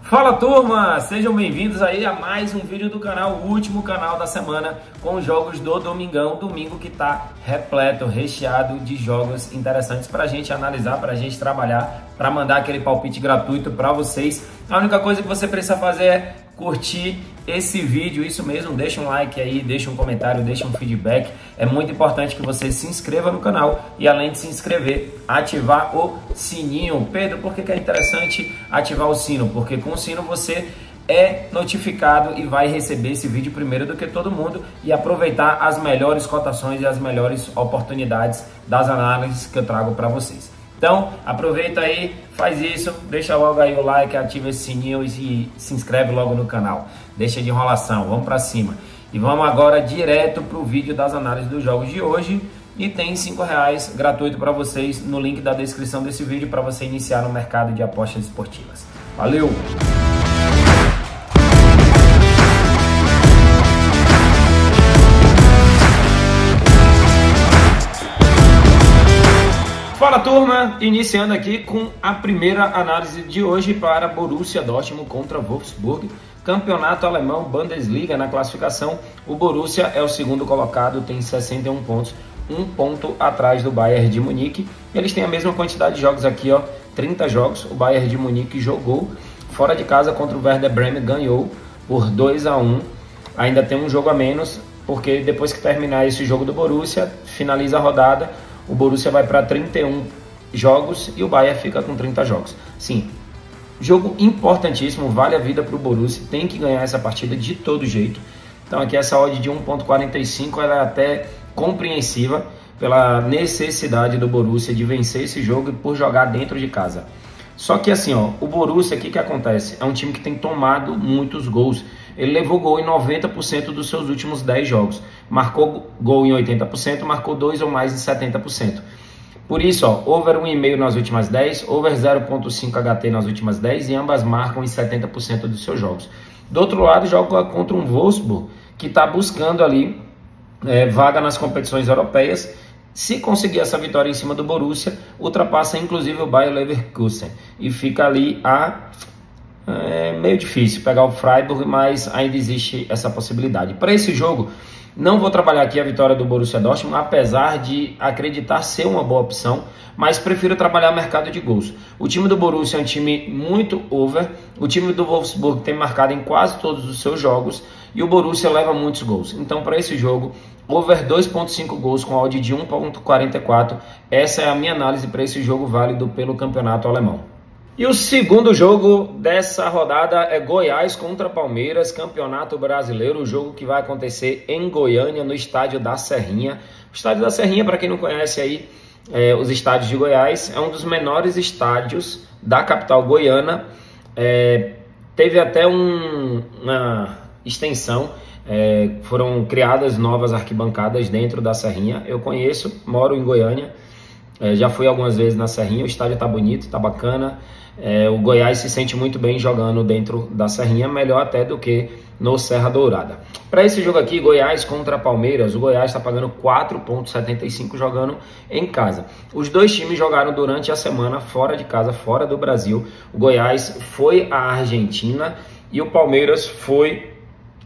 Fala turma, sejam bem-vindos aí a mais um vídeo do canal, o último canal da semana com os jogos do Domingão, domingo que tá repleto, recheado de jogos interessantes pra gente analisar, pra gente trabalhar, pra mandar aquele palpite gratuito pra vocês. A única coisa que você precisa fazer é curtir esse vídeo, isso mesmo, deixa um like aí, deixa um comentário, deixa um feedback. É muito importante que você se inscreva no canal e, além de se inscrever, ativar o sininho. Pedro, por que é interessante ativar o sino? Porque com o sino você é notificado e vai receber esse vídeo primeiro do que todo mundo e aproveitar as melhores cotações e as melhores oportunidades das análises que eu trago para vocês. Então, aproveita aí, faz isso, deixa logo aí o like, ativa esse sininho e se inscreve logo no canal. Deixa de enrolação, vamos para cima. E vamos agora direto para o vídeo das análises dos jogos de hoje. E tem R$5 gratuito para vocês no link da descrição desse vídeo para você iniciar no mercado de apostas esportivas. Valeu! Fala turma, iniciando aqui com a primeira análise de hoje para Borussia Dortmund contra Wolfsburg, campeonato alemão Bundesliga. Na classificação, o Borussia é o segundo colocado, tem 61 pontos, um ponto atrás do Bayern de Munique. Eles têm a mesma quantidade de jogos aqui, ó, 30 jogos. O Bayern de Munique jogou fora de casa contra o Werder Bremen, ganhou por 2-1. Ainda tem um jogo a menos, porque depois que terminar esse jogo do Borussia, finaliza a rodada, o Borussia vai para 31 jogos e o Bayern fica com 30 jogos. Sim, jogo importantíssimo, vale a vida para o Borussia, tem que ganhar essa partida de todo jeito. Então aqui essa odd de 1.45 ela é até compreensiva pela necessidade do Borussia de vencer esse jogo e por jogar dentro de casa. Só que assim, ó, o Borussia, o que acontece? É um time que tem tomado muitos gols. Ele levou gol em 90% dos seus últimos 10 jogos. Marcou gol em 80%, marcou 2 ou mais em 70%. Por isso, ó, over 1,5 nas últimas 10, over 0.5 HT nas últimas 10 e ambas marcam em 70% dos seus jogos. Do outro lado, joga contra um Wolfsburg que está buscando ali vaga nas competições europeias. Se conseguir essa vitória em cima do Borussia, ultrapassa inclusive o Bayer Leverkusen e fica ali meio difícil pegar o Freiburg, mas ainda existe essa possibilidade. Para esse jogo, não vou trabalhar aqui a vitória do Borussia Dortmund, apesar de acreditar ser uma boa opção, mas prefiro trabalhar mercado de gols. O time do Borussia é um time muito over, o time do Wolfsburg tem marcado em quase todos os seus jogos e o Borussia leva muitos gols. Então, para esse jogo, over 2.5 gols com odd de 1.44, essa é a minha análise para esse jogo válido pelo campeonato alemão. E o segundo jogo dessa rodada é Goiás contra Palmeiras, Campeonato Brasileiro, o jogo que vai acontecer em Goiânia, no estádio da Serrinha. O estádio da Serrinha, para quem não conhece aí, os estádios de Goiás, é um dos menores estádios da capital goiana. Teve até uma extensão, foram criadas novas arquibancadas dentro da Serrinha. Eu conheço, moro em Goiânia, já fui algumas vezes na Serrinha, o estádio tá bonito, tá bacana. O Goiás se sente muito bem jogando dentro da Serrinha, melhor até do que no Serra Dourada. Para esse jogo aqui, Goiás contra Palmeiras, o Goiás está pagando 4.75 jogando em casa. Os dois times jogaram durante a semana fora de casa, fora do Brasil. O Goiás foi à Argentina e o Palmeiras foi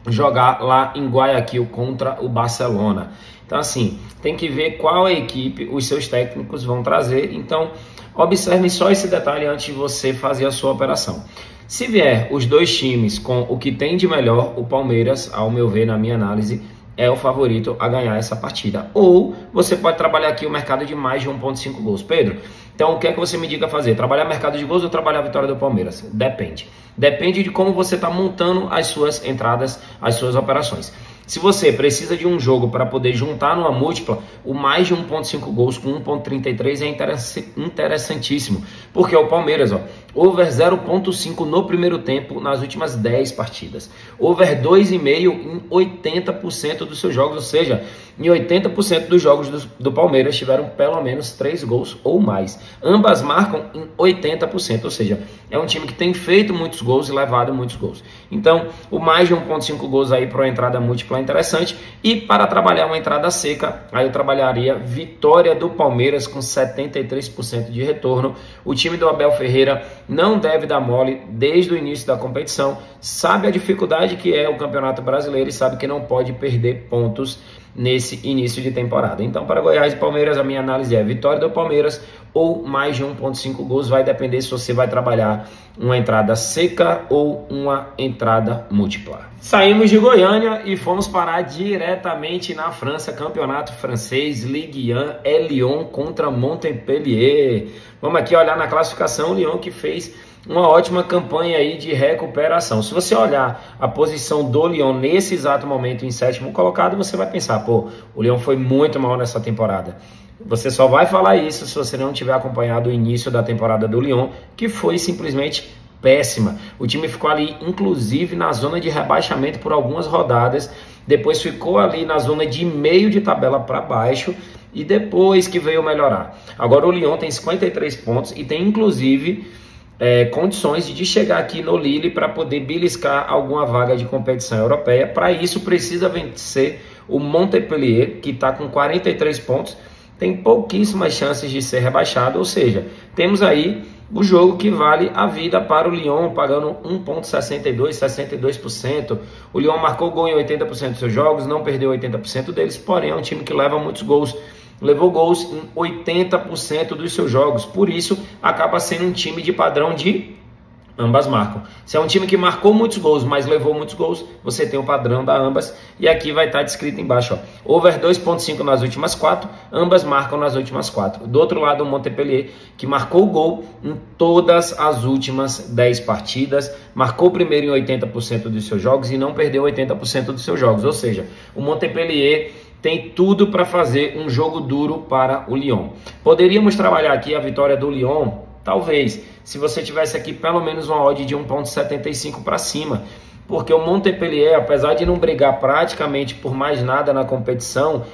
jogar lá em Guayaquil contra o Barcelona. Então assim, tem que ver qual equipe os seus técnicos vão trazer. Então observe só esse detalhe antes de você fazer a sua operação. Se vier os dois times com o que tem de melhor, o Palmeiras, ao meu ver, na minha análise, é o favorito a ganhar essa partida. Ou você pode trabalhar aqui o mercado de mais de 1.5 gols. Pedro, então o que é que você me diga fazer? Trabalhar mercado de gols ou trabalhar a vitória do Palmeiras? Depende. Depende de como você está montando as suas entradas, as suas operações. Se você precisa de um jogo para poder juntar numa múltipla, o mais de 1.5 gols com 1.33 é interessantíssimo. Porque o Palmeiras, ó, over 0.5 no primeiro tempo nas últimas 10 partidas. Over 2,5 em 80% dos seus jogos, ou seja, em 80% dos jogos do Palmeiras tiveram pelo menos 3 gols ou mais. Ambas marcam em 80%, ou seja, é um time que tem feito muitos gols e levado muitos gols. Então, o mais de 1.5 gols aí para uma entrada múltipla é interessante. E para trabalhar uma entrada seca, aí eu trabalharia vitória do Palmeiras com 73% de retorno. O time do Abel Ferreira não deve dar mole desde o início da competição, sabe a dificuldade que é o Campeonato Brasileiro e sabe que não pode perder pontos nesse início de temporada. Então, para Goiás e Palmeiras, a minha análise é vitória do Palmeiras ou mais de 1,5 gols. Vai depender se você vai trabalhar uma entrada seca ou uma entrada múltipla. Saímos de Goiânia e fomos parar diretamente na França, campeonato francês, Ligue 1, é Lyon contra Montpellier. Vamos aqui olhar na classificação, o Lyon que fez uma ótima campanha aí de recuperação. Se você olhar a posição do Lyon nesse exato momento em sétimo colocado, você vai pensar, pô, o Lyon foi muito mal nessa temporada. Você só vai falar isso se você não tiver acompanhado o início da temporada do Lyon, que foi simplesmente péssima. O time ficou ali, inclusive, na zona de rebaixamento por algumas rodadas, depois ficou ali na zona de meio de tabela para baixo, e depois que veio melhorar. Agora o Lyon tem 53 pontos e tem, inclusive, condições de chegar aqui no Lille para poder beliscar alguma vaga de competição europeia. Para isso precisa vencer o Montpellier, que está com 43 pontos, tem pouquíssimas chances de ser rebaixado, ou seja, temos aí o jogo que vale a vida para o Lyon, pagando 1,62, 62%. O Lyon marcou gol em 80% dos seus jogos, não perdeu 80% deles, porém é um time que leva muitos gols. Levou gols em 80% dos seus jogos, por isso acaba sendo um time de padrão de ambas marcam. Se é um time que marcou muitos gols, mas levou muitos gols, você tem o padrão da ambas, e aqui vai estar descrito embaixo, ó, over 2,5 nas últimas 4, ambas marcam nas últimas 4. Do outro lado, o Montpellier, que marcou gol em todas as últimas 10 partidas, marcou primeiro em 80% dos seus jogos e não perdeu 80% dos seus jogos, ou seja, o Montpellier tem tudo para fazer um jogo duro para o Lyon. Poderíamos trabalhar aqui a vitória do Lyon, talvez, se você tivesse aqui pelo menos uma odd de 1,75 para cima, porque o Montpellier, apesar de não brigar praticamente por mais nada na competição,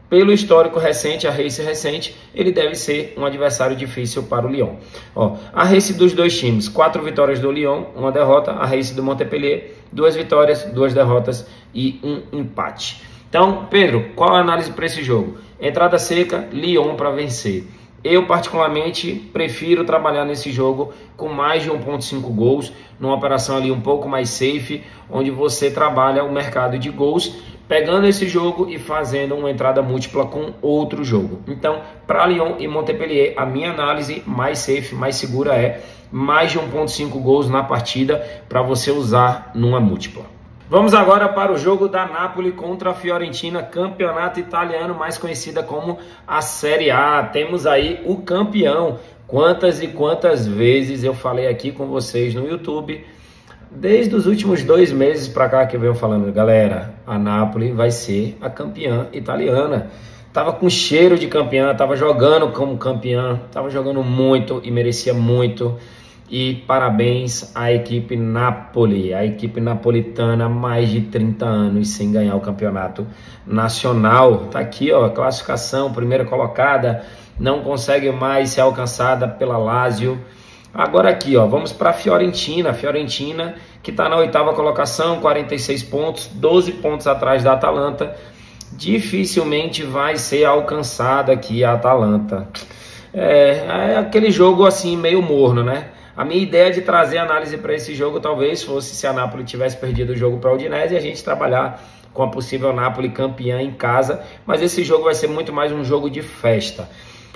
pelo histórico recente, a race recente, ele deve ser um adversário difícil para o Lyon. Ó, a race dos dois times, 4 vitórias do Lyon, 1 derrota. A race do Montpellier, 2 vitórias, 2 derrotas e 1 empate. Então, Pedro, qual a análise para esse jogo? Entrada seca, Lyon para vencer. Eu, particularmente, prefiro trabalhar nesse jogo com mais de 1,5 gols, numa operação ali um pouco mais safe, onde você trabalha o mercado de gols, pegando esse jogo e fazendo uma entrada múltipla com outro jogo. Então, para Lyon e Montpellier, a minha análise mais safe, mais segura é mais de 1,5 gols na partida para você usar numa múltipla. Vamos agora para o jogo da Napoli contra a Fiorentina, campeonato italiano, mais conhecida como a Série A. Temos aí o campeão. Quantas e quantas vezes eu falei aqui com vocês no YouTube, desde os últimos 2 meses para cá que eu venho falando, galera, a Napoli vai ser a campeã italiana. Tava com cheiro de campeã, tava jogando como campeã, tava jogando muito e merecia muito. E parabéns à equipe Napoli, a equipe napolitana, mais de 30 anos sem ganhar o campeonato nacional. Tá aqui, ó, a classificação, primeira colocada, não consegue mais ser alcançada pela Lazio. Agora aqui, ó, vamos para a Fiorentina, que está na 8ª colocação, 46 pontos, 12 pontos atrás da Atalanta. Dificilmente vai ser alcançada aqui a Atalanta. É aquele jogo assim meio morno, né? A minha ideia de trazer análise para esse jogo talvez fosse se a Napoli tivesse perdido o jogo para a Udinese e a gente trabalhar com a possível Napoli campeã em casa, mas esse jogo vai ser muito mais um jogo de festa.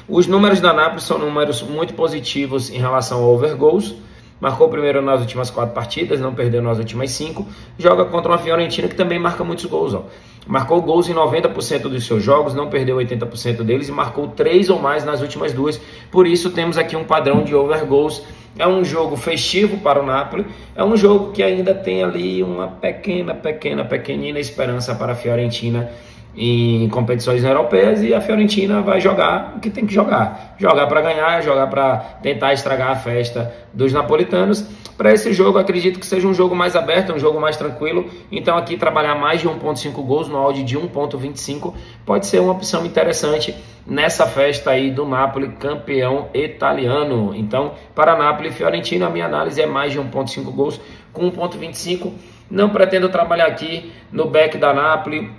Os números da Napoli são números muito positivos em relação ao over goals. Marcou primeiro nas últimas 4 partidas, não perdeu nas últimas 5. Joga contra uma Fiorentina que também marca muitos gols, ó. Marcou gols em 90% dos seus jogos, não perdeu 80% deles e marcou 3 ou mais nas últimas 2. Por isso temos aqui um padrão de over goals. É um jogo festivo para o Napoli, é um jogo que ainda tem ali uma pequenina esperança para a Fiorentina em competições europeias, e a Fiorentina vai jogar o que tem que jogar para ganhar, jogar para tentar estragar a festa dos napolitanos. Para esse jogo, acredito que seja um jogo mais aberto, um jogo mais tranquilo, então aqui trabalhar mais de 1,5 gols no odd de 1,25 pode ser uma opção interessante nessa festa aí do Napoli, campeão italiano. Então, para Napoli e Fiorentina, a minha análise é mais de 1,5 gols com 1,25. Não pretendo trabalhar aqui no back da Napoli.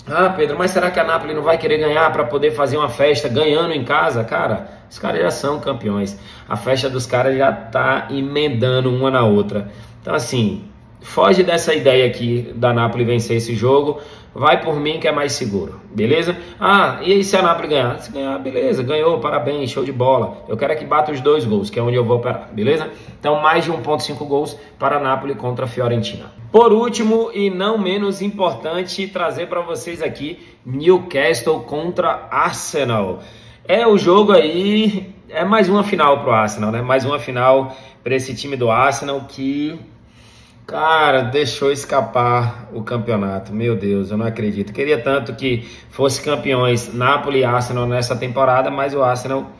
Ah, Pedro, mas será que a Napoli não vai querer ganhar para poder fazer uma festa ganhando em casa? Cara, Os caras já são campeões. A festa dos caras já tá emendando uma na outra. Então, assim, foge dessa ideia aqui da Napoli vencer esse jogo. Vai por mim que é mais seguro, beleza? Ah, e aí se a Napoli ganhar? Se ganhar, beleza, ganhou, parabéns, show de bola. Eu quero é que bata os 2 gols, que é onde eu vou operar, beleza? Então mais de 1,5 gols para a Napoli contra a Fiorentina. Por último e não menos importante, trazer para vocês aqui Newcastle contra Arsenal. É o jogo aí, é mais uma final pro Arsenal, né? Mais uma final para esse time do Arsenal que... cara, deixou escapar o campeonato. Meu Deus, eu não acredito. Queria tanto que fosse campeões Napoli e Arsenal nessa temporada, mas o Arsenal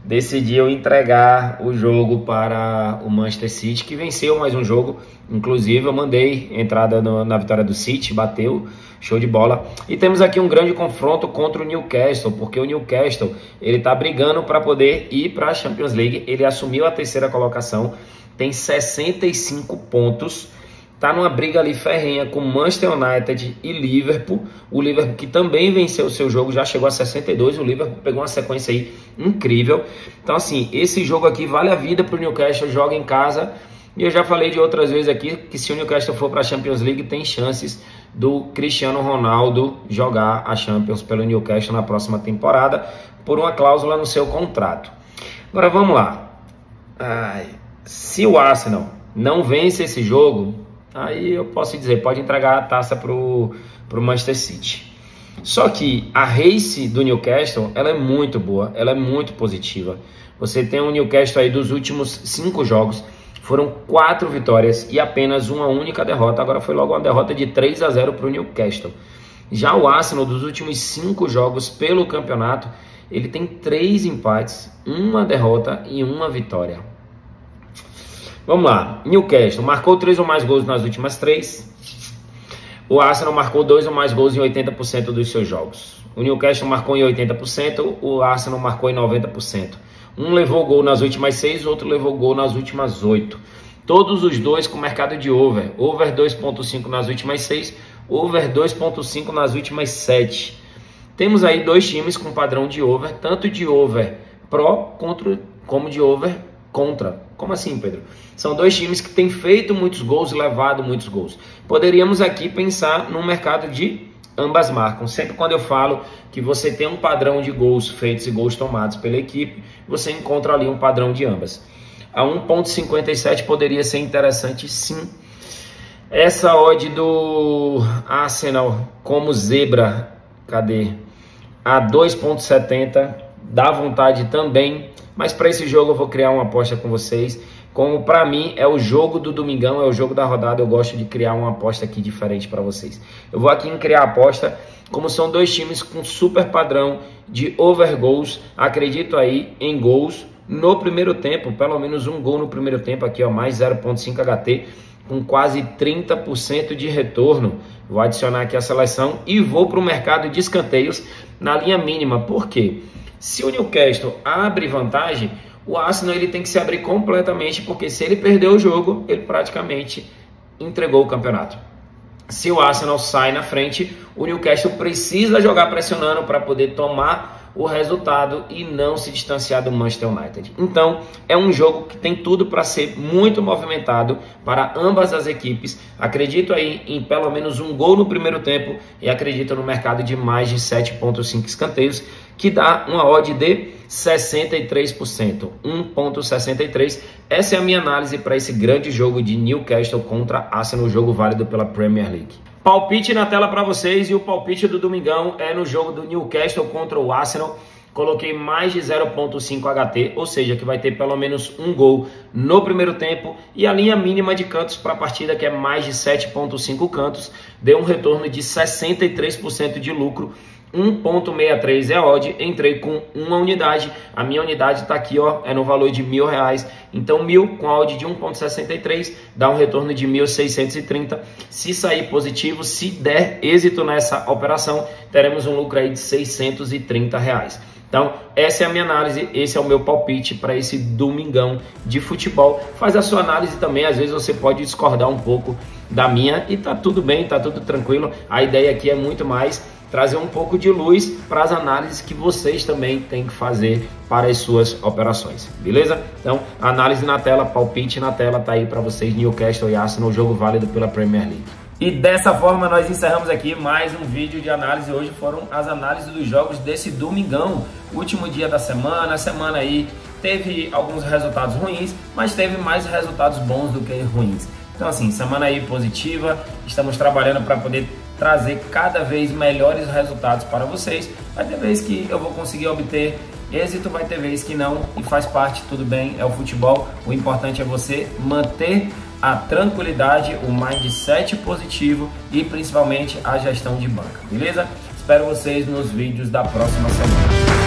decidiu entregar o jogo para o Manchester City, que venceu mais um jogo. Inclusive, eu mandei entrada na vitória do City, bateu, show de bola. E temos aqui um grande confronto contra o Newcastle, porque o Newcastle ele está brigando para poder ir para a Champions League. Ele assumiu a 3ª colocação, tem 65 pontos, tá numa briga ali ferrenha com Manchester United e Liverpool. O Liverpool que também venceu o seu jogo, já chegou a 62, o Liverpool pegou uma sequência aí incrível. Então assim, esse jogo aqui vale a vida pro Newcastle, joga em casa. E eu já falei de outras vezes aqui que se o Newcastle for para a Champions League, tem chances do Cristiano Ronaldo jogar a Champions pelo Newcastle na próxima temporada, por uma cláusula no seu contrato. Agora vamos lá. Se o Arsenal não vence esse jogo, aí eu posso dizer, pode entregar a taça pro Manchester City. Só que a race do Newcastle, ela é muito boa, ela é muito positiva. Você tem um Newcastle aí dos últimos 5 jogos, foram 4 vitórias e apenas uma única derrota. Agora foi logo uma derrota de 3-0 para o Newcastle. Já o Arsenal, dos últimos 5 jogos pelo campeonato, ele tem 3 empates, uma derrota e uma vitória. Vamos lá, Newcastle marcou 3 ou mais gols nas últimas 3. O Arsenal marcou 2 ou mais gols em 80% dos seus jogos. O Newcastle marcou em 80%, o Arsenal marcou em 90%. Um levou gol nas últimas 6, o outro levou gol nas últimas 8. Todos os dois com mercado de over. Over 2.5 nas últimas 6, over 2.5 nas últimas 7. Temos aí 2 times com padrão de over, tanto de over pró como de over contra. Como assim, Pedro? São 2 times que têm feito muitos gols e levado muitos gols. Poderíamos aqui pensar num mercado de ambas marcam. Sempre quando eu falo que você tem um padrão de gols feitos e gols tomados pela equipe, você encontra ali um padrão de ambas. A 1.57 poderia ser interessante, sim. Essa odd do Arsenal como zebra, cadê? A 2.70 dá vontade também, mas para esse jogo eu vou criar uma aposta com vocês. Como para mim é o jogo do domingão, é o jogo da rodada, eu gosto de criar uma aposta aqui diferente para vocês. Eu vou aqui em criar aposta, como são 2 times com super padrão de over gols, acredito aí em gols no primeiro tempo, pelo menos um gol no primeiro tempo aqui, ó, mais 0.5 HT, com quase 30% de retorno. Vou adicionar aqui a seleção e vou para o mercado de escanteios na linha mínima. Por quê? Se o Newcastle abre vantagem, o Arsenal ele tem que se abrir completamente, porque se ele perder o jogo, ele praticamente entregou o campeonato. Se o Arsenal sai na frente, o Newcastle precisa jogar pressionando para poder tomar o resultado e não se distanciar do Manchester United. Então, é um jogo que tem tudo para ser muito movimentado para ambas as equipes. Acredito aí em pelo menos um gol no primeiro tempo e acredito no mercado de mais de 7.5 escanteios, que dá uma odd de 63%, 1.63. Essa é a minha análise para esse grande jogo de Newcastle contra Arsenal, jogo válido pela Premier League. Palpite na tela para vocês, e o palpite do domingão é no jogo do Newcastle contra o Arsenal. Coloquei mais de 0.5 HT, ou seja, que vai ter pelo menos um gol no primeiro tempo, e a linha mínima de cantos para a partida, que é mais de 7.5 cantos, deu um retorno de 63% de lucro. 1.63 é a odd, entrei com uma unidade, a minha unidade está aqui, ó, é no valor de R$1.000, então 1.000 com a odd de 1.63 dá um retorno de 1.630, se sair positivo, se der êxito nessa operação, teremos um lucro aí de R$630. Então, essa é a minha análise, esse é o meu palpite para esse domingão de futebol. Faz a sua análise também, às vezes você pode discordar um pouco da minha e tá tudo bem, tá tudo tranquilo. A ideia aqui é muito mais trazer um pouco de luz para as análises que vocês também têm que fazer para as suas operações, beleza? Então, análise na tela, palpite na tela, tá aí para vocês, Newcastle e Arsenal, jogo válido pela Premier League. E dessa forma nós encerramos aqui mais um vídeo de análise. Hoje foram as análises dos jogos desse domingão, último dia da semana. A semana aí teve alguns resultados ruins, mas teve mais resultados bons do que ruins. Então assim, semana aí positiva, estamos trabalhando para poder trazer cada vez melhores resultados para vocês. Vai ter vez que eu vou conseguir obter êxito, vai ter vez que não, e faz parte, tudo bem, é o futebol. O importante é você manter a tranquilidade, o mindset positivo e principalmente a gestão de banca, beleza? Espero vocês nos vídeos da próxima semana.